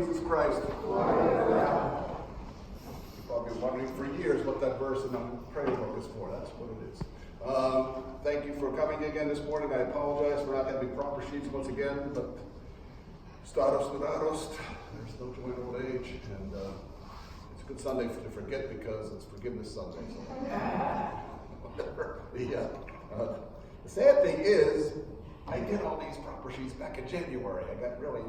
Jesus Christ. You've probably been wondering for years what that verse in the prayer book is for. That's what it is. Thank you for coming again this morning. I apologize for not having proper sheets once again, but staros nudaros, there's no joy in old age, and it's a good Sunday to forget because it's Forgiveness Sunday. So. Whatever. The sad thing is, I did all these proper sheets back in January. I got really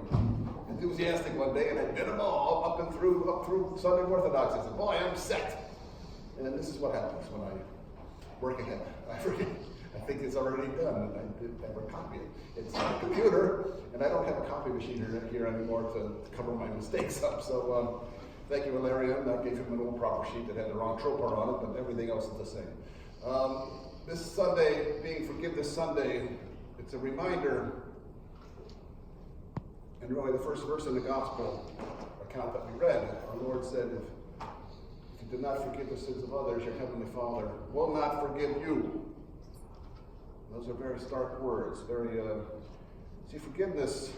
enthusiastic one day, and I did them all up through Sunday Orthodox. I said, boy, I'm set. And then this is what happens when I work ahead. I forget. I think it's already done, and I didn't ever copy it. It's on a computer, and I don't have a copy machine here anymore to cover my mistakes up. So thank you, Valerian. I gave him an old proper sheet that had the wrong tropar on it, but everything else is the same. This Sunday, being Forgiveness Sunday, it's a reminder, and really the first verse in the gospel account that we read, our Lord said, if you do not forgive the sins of others, your heavenly Father will not forgive you. Those are very stark words. See, forgiveness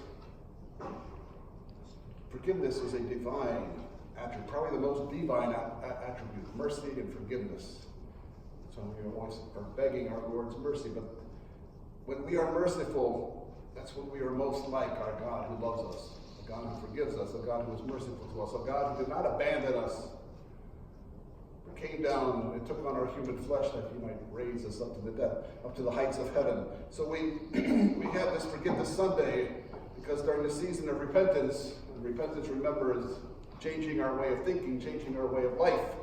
is a divine attribute, probably the most divine attribute, mercy and forgiveness. So we always are begging our Lord's mercy, but when we are merciful, that's when we are most like our God who loves us, a God who forgives us, a God who is merciful to us, a God who did not abandon us, but came down and took on our human flesh that he might raise us up to the heights of heaven. So we have this Forgiveness Sunday because during the season of repentance, and repentance, remember, is changing our way of thinking, changing our way of life.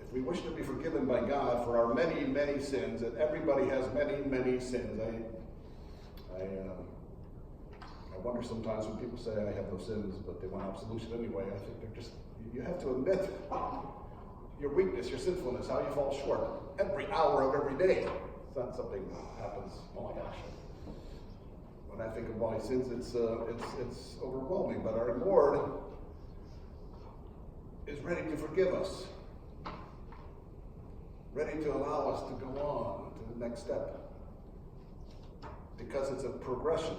If we wish to be forgiven by God for our many, many sins, and everybody has many, many sins. I wonder sometimes when people say, I have no sins, but they want absolution anyway. I think you have to admit your weakness, your sinfulness, how you fall short every hour of every day. It's not something that happens, oh my gosh. When I think of my sins, it's overwhelming, but our Lord is ready to forgive us. Ready to allow us to go on to the next step. Because it's a progression.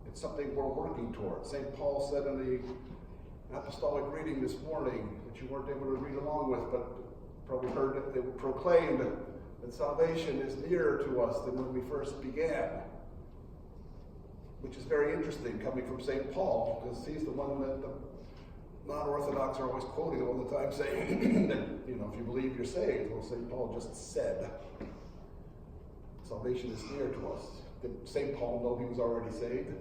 It's something we're working towards. St. Paul said in the Apostolic reading this morning, that you weren't able to read along with, but probably heard it, they proclaimed that salvation is nearer to us than when we first began. Which is very interesting coming from St. Paul, because he's the one that the non-Orthodox are always quoting all the time, saying that, if you believe you're saved. Well, St. Paul just said, salvation is near to us. Did St. Paul know he was already saved?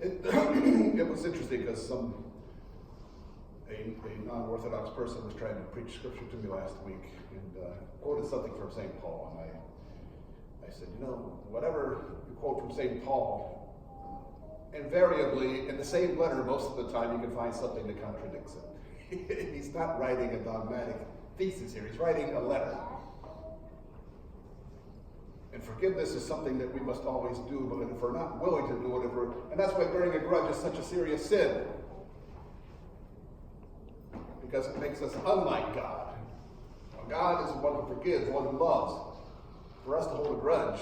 It was interesting because a non-Orthodox person was trying to preach scripture to me last week and quoted something from St. Paul. And I said, whatever you quote from St. Paul, invariably, in the same letter, most of the time, you can find something that contradicts it. He's not writing a dogmatic thesis here. He's writing a letter. And forgiveness is something that we must always do, but if we're not willing to do it, and that's why bearing a grudge is such a serious sin. Because it makes us unlike God. God is the one who forgives, the one who loves. For us to hold a grudge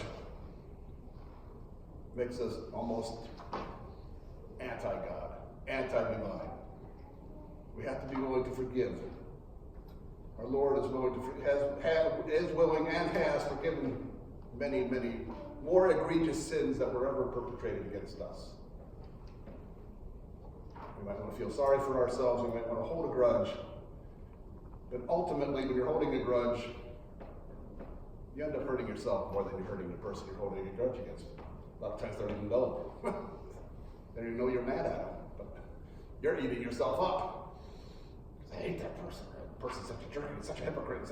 makes us almost anti-God, anti-divine. We have to be willing to forgive. Our Lord is willing is willing and has forgiven many, many more egregious sins that were ever perpetrated against us. We might want to feel sorry for ourselves. We might want to hold a grudge. But ultimately, when you're holding a grudge, you end up hurting yourself more than you're hurting the person you're holding a grudge against. A lot of times they don't even know. They don't even know you're mad at them. But you're eating yourself up. I hate that person. That person's such a jerk. He's such a hypocrite.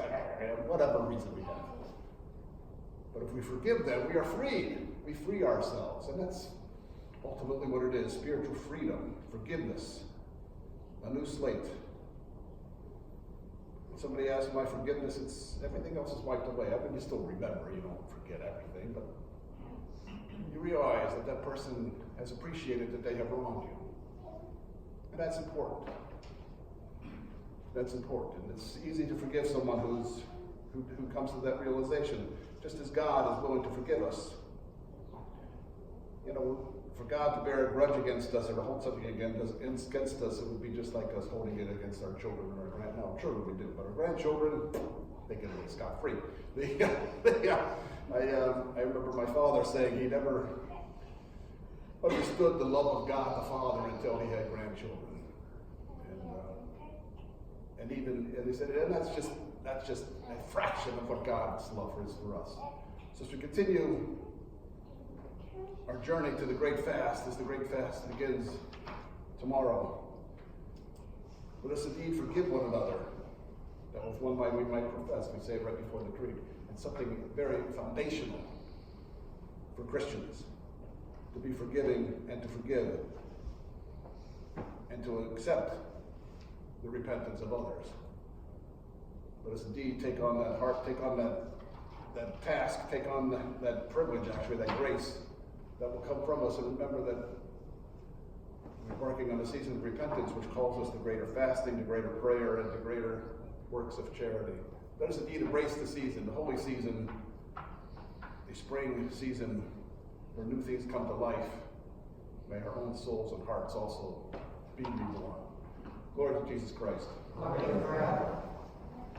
Whatever reason we have. But if we forgive them, we are freed. We free ourselves. And that's ultimately what it is. Spiritual freedom. Forgiveness. A new slate. When somebody asks my forgiveness, everything else is wiped away. I mean, you still remember. You don't forget everything. But you realize that person has appreciated that they have wronged you. And that's important. That's important. It's easy to forgive someone who comes to that realization, just as God is willing to forgive us. for God to bear a grudge against us or to hold something against us, it would be just like us holding it against our children or our grandchildren. Now, children we do, but our grandchildren, they get away scot-free. I remember my father saying he never understood the love of God the Father until he had grandchildren. And he said, and that's just a fraction of what God's love is for us. So as we continue our journey to the great fast, as the great fast begins tomorrow, let us indeed forgive one another. That was one way we might profess, we say right before the creed. And something very foundational for Christians, to be forgiving and to forgive and to accept the repentance of others. Let us indeed take on that heart, take on that task, take on that privilege, actually, that grace that will come from us. And remember that we're embarking on a season of repentance, which calls us to greater fasting, to greater prayer, and to greater works of charity. Let us indeed embrace the season, the holy season, the spring season where new things come to life. May our own souls and hearts also be reborn. Glory to Jesus Christ. Amen.